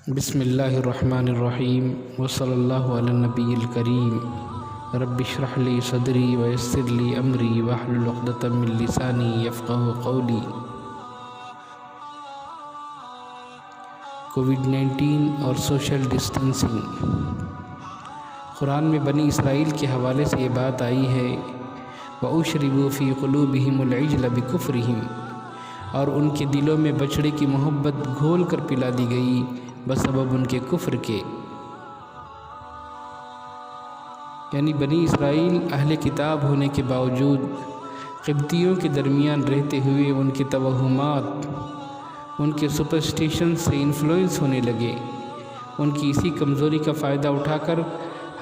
بسم اللہ الرحمن الرحیم وصلی اللہ علی النبی الکریم رب اشرح لی صدری ویسر لی امری واحلل عقدۃ من لسانی یفقہوا قولی۔ کووڈ-19 اور سوشل ڈسٹنسنگ۔ قرآن میں بنی اسرائیل کے حوالے سے یہ بات آئی ہے وَأُشْرِبُوا فِي قُلُوبِهِمُ الْعِجْلَ بِكُفْرِهِمْ، اور ان کے دلوں میں بچڑے کی محبت گھول کر پلا دی گئی بسبب ان کے کفر کے۔ یعنی بنی اسرائیل اہل کتاب ہونے کے باوجود قبطیوں کے درمیان رہتے ہوئے ان کے توہمات، ان کے سپرسٹیشن سے انفلوئنس ہونے لگے۔ ان کی اسی کمزوری کا فائدہ اٹھا کر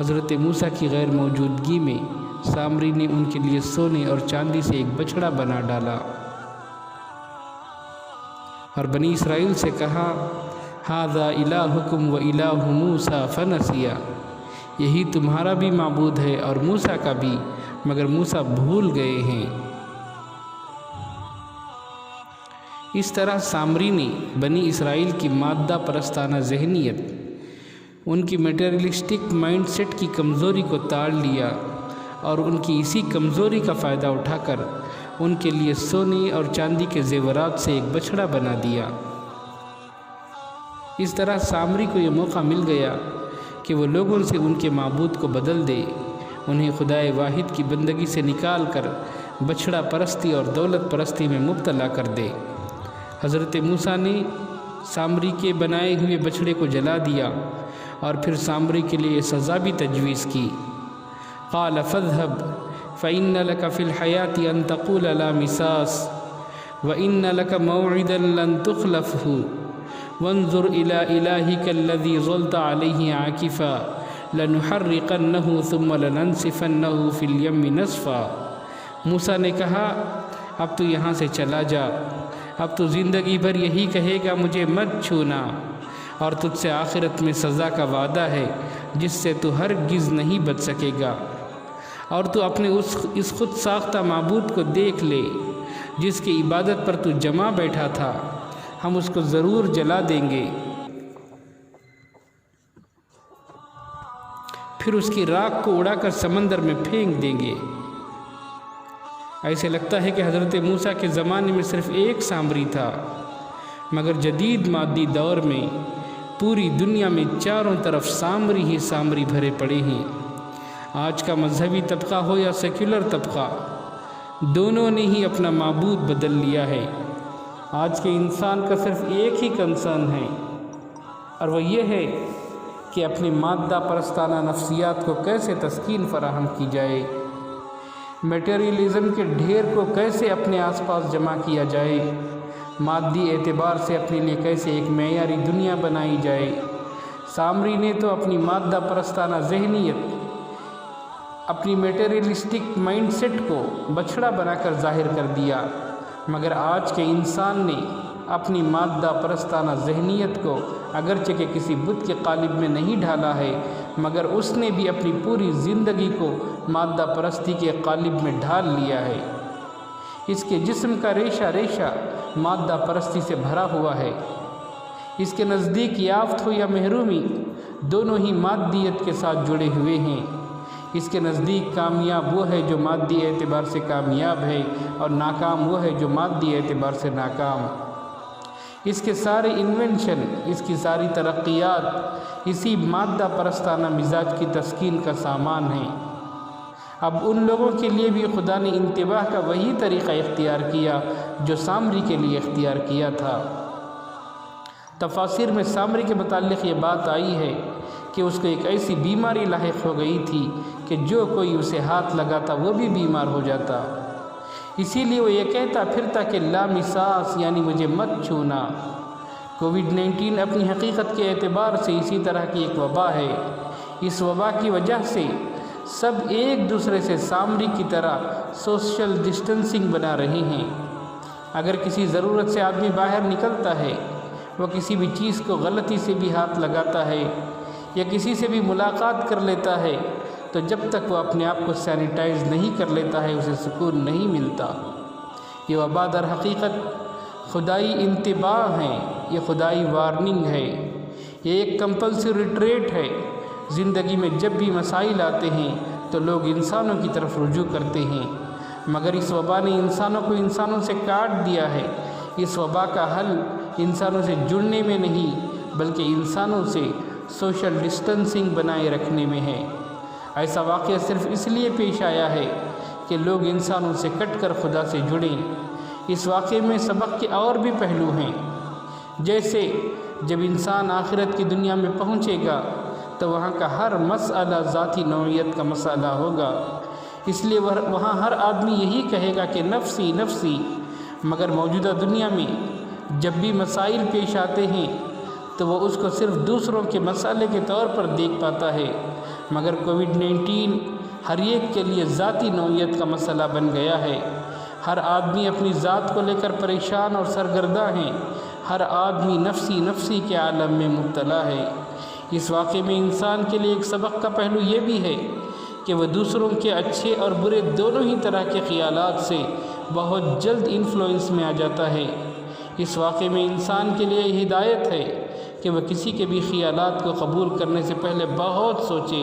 حضرت موسیٰ کی غیر موجودگی میں سامری نے ان کے لیے سونے اور چاندی سے ایک بچڑا بنا ڈالا اور بنی اسرائیل سے کہا ھذا الہکم و الہ موسیٰ فنسیا، یہی تمہارا بھی معبود ہے اور موسیٰ کا بھی، مگر موسیٰ بھول گئے ہیں۔ اس طرح سامری نے بنی اسرائیل کی مادہ پرستانہ ذہنیت، ان کی میٹیریلسٹک مائنڈ سیٹ کی کمزوری کو تاڑ لیا اور ان کی اسی کمزوری کا فائدہ اٹھا کر ان کے لیے سونے اور چاندی کے زیورات سے ایک بچڑا بنا دیا۔ اس طرح سامری کو یہ موقع مل گیا کہ وہ لوگوں سے ان کے معبود کو بدل دے، انہیں خدائے واحد کی بندگی سے نکال کر بچڑا پرستی اور دولت پرستی میں مبتلا کر دے۔ حضرت موسیٰ نے سامری کے بنائے ہوئے بچڑے کو جلا دیا اور پھر سامری کے لیے سزا بھی تجویز کی۔ قال فاذهب فإن لك في الحياة أن تقول لا مساس وإن لك موعدا لن تخلفه وانظر إلى إلهك الذي ظلت عليه عاكفا لنحرقنه ثم لننسفنه في اليم نسفا۔ موسیٰ نے کہا اب تو یہاں سے چلا جا، اب تو زندگی بھر یہی کہے گا مجھے مت چھونا، اور تجھ سے آخرت میں سزا کا وعدہ ہے جس سے تو ہرگز نہیں بچ سکے گا، اور تو اپنے اس خود ساختہ معبود کو دیکھ لے جس کی عبادت پر تو جمع بیٹھا تھا، ہم اس کو ضرور جلا دیں گے، پھر اس کی راکھ کو اڑا کر سمندر میں پھینک دیں گے۔ ایسے لگتا ہے کہ حضرت موسیٰ کے زمانے میں صرف ایک سامری تھا، مگر جدید مادی دور میں پوری دنیا میں چاروں طرف سامری ہی سامری بھرے پڑے ہیں۔ آج کا مذہبی طبقہ ہو یا سیکولر طبقہ، دونوں نے ہی اپنا معبود بدل لیا ہے۔ آج کے انسان کا صرف ایک ہی کنسرن ہے، اور وہ یہ ہے کہ اپنی مادہ پرستانہ نفسیات کو کیسے تسکین فراہم کی جائے، میٹیریلزم کے ڈھیر کو کیسے اپنے آس پاس جمع کیا جائے، مادی اعتبار سے اپنے لیے کیسے ایک معیاری دنیا بنائی جائے۔ سامری نے تو اپنی مادہ پرستانہ ذہنیت، اپنی میٹیریلسٹک مائنڈ سیٹ کو بچڑا بنا کر ظاہر کر دیا، مگر آج کے انسان نے اپنی مادہ پرستانہ ذہنیت کو اگرچہ کہ کسی بت کے قالب میں نہیں ڈھالا ہے، مگر اس نے بھی اپنی پوری زندگی کو مادہ پرستی کے قالب میں ڈھال لیا ہے۔ اس کے جسم کا ریشہ ریشہ مادہ پرستی سے بھرا ہوا ہے۔ اس کے نزدیک یافت ہو یا محرومی، دونوں ہی مادیت کے ساتھ جڑے ہوئے ہیں۔ اس کے نزدیک کامیاب وہ ہے جو مادی اعتبار سے کامیاب ہے، اور ناکام وہ ہے جو مادی اعتبار سے ناکام۔ اس کے سارے انوینشن، اس کی ساری ترقیات اسی مادہ پرستانہ مزاج کی تسکین کا سامان ہیں۔ اب ان لوگوں کے لیے بھی خدا نے انتباہ کا وہی طریقہ اختیار کیا جو سامری کے لیے اختیار کیا تھا۔ تفاسیر میں سامری کے متعلق یہ بات آئی ہے کہ اس کو ایک ایسی بیماری لاحق ہو گئی تھی کہ جو کوئی اسے ہاتھ لگاتا وہ بھی بیمار ہو جاتا، اسی لیے وہ یہ کہتا پھرتا کہ لا مساس، یعنی مجھے مت چھونا۔ کووڈ-19 اپنی حقیقت کے اعتبار سے اسی طرح کی ایک وبا ہے۔ اس وبا کی وجہ سے سب ایک دوسرے سے سامری کی طرح سوشل ڈسٹنسنگ بنا رہے ہیں۔ اگر کسی ضرورت سے آدمی باہر نکلتا ہے، وہ کسی بھی چیز کو غلطی سے بھی ہاتھ لگاتا ہے یا کسی سے بھی ملاقات کر لیتا ہے، تو جب تک وہ اپنے آپ کو سینیٹائز نہیں کر لیتا ہے اسے سکون نہیں ملتا۔ یہ وبا در حقیقت خدائی انتباہ ہیں، یہ خدائی وارننگ ہے۔ یہ ایک کمپلسری ٹریٹ ہے۔ زندگی میں جب بھی مسائل آتے ہیں تو لوگ انسانوں کی طرف رجوع کرتے ہیں، مگر اس وبا نے انسانوں کو انسانوں سے کاٹ دیا ہے۔ اس وبا کا حل انسانوں سے جڑنے میں نہیں بلکہ انسانوں سے سوشل ڈسٹنسنگ بنائے رکھنے میں ہے۔ ایسا واقعہ صرف اس لیے پیش آیا ہے کہ لوگ انسانوں سے کٹ کر خدا سے جڑیں۔ اس واقعے میں سبق کے اور بھی پہلو ہیں، جیسے جب انسان آخرت کی دنیا میں پہنچے گا تو وہاں کا ہر مسئلہ ذاتی نوعیت کا مسئلہ ہوگا، اس لیے وہاں ہر آدمی یہی کہے گا کہ نفسی نفسی۔ مگر موجودہ دنیا میں جب بھی مسائل پیش آتے ہیں تو وہ اس کو صرف دوسروں کے مسئلے کے طور پر دیکھ پاتا ہے، مگر کووڈ-19 ہر ایک کے لیے ذاتی نوعیت کا مسئلہ بن گیا ہے۔ ہر آدمی اپنی ذات کو لے کر پریشان اور سرگرداں ہیں، ہر آدمی نفسی نفسی کے عالم میں مبتلا ہے۔ اس واقعے میں انسان کے لیے ایک سبق کا پہلو یہ بھی ہے کہ وہ دوسروں کے اچھے اور برے دونوں ہی طرح کے خیالات سے بہت جلد انفلوئنس میں آ جاتا ہے۔ اس واقعے میں انسان کے لیے ہدایت ہے کہ وہ کسی کے بھی خیالات کو قبول کرنے سے پہلے بہت سوچے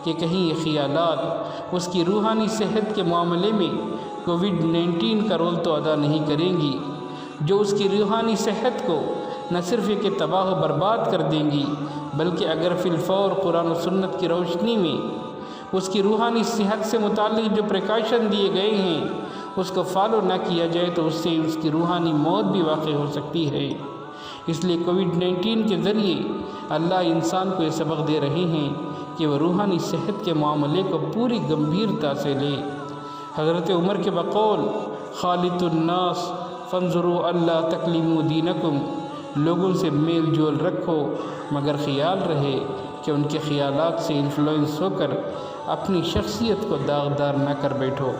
کہ کہیں یہ خیالات اس کی روحانی صحت کے معاملے میں کووڈ-19 کا رول تو ادا نہیں کریں گی، جو اس کی روحانی صحت کو نہ صرف یہ کہ تباہ و برباد کر دیں گی بلکہ اگر فی الفور قرآن و سنت کی روشنی میں اس کی روحانی صحت سے متعلق جو پریکاشن دیے گئے ہیں اس کو فالو نہ کیا جائے تو اس سے اس کی روحانی موت بھی واقع ہو سکتی ہے۔ اس لیے کووڈ-19 کے ذریعے اللہ انسان کو یہ سبق دے رہے ہیں کہ وہ روحانی صحت کے معاملے کو پوری گمبھیرتا سے لے۔ حضرت عمر کے بقول خالط الناس فانظروا اللہ تکلیموا دینکم، لوگوں سے میل جول رکھو مگر خیال رہے کہ ان کے خیالات سے انفلوئنس ہو کر اپنی شخصیت کو داغدار نہ کر بیٹھو۔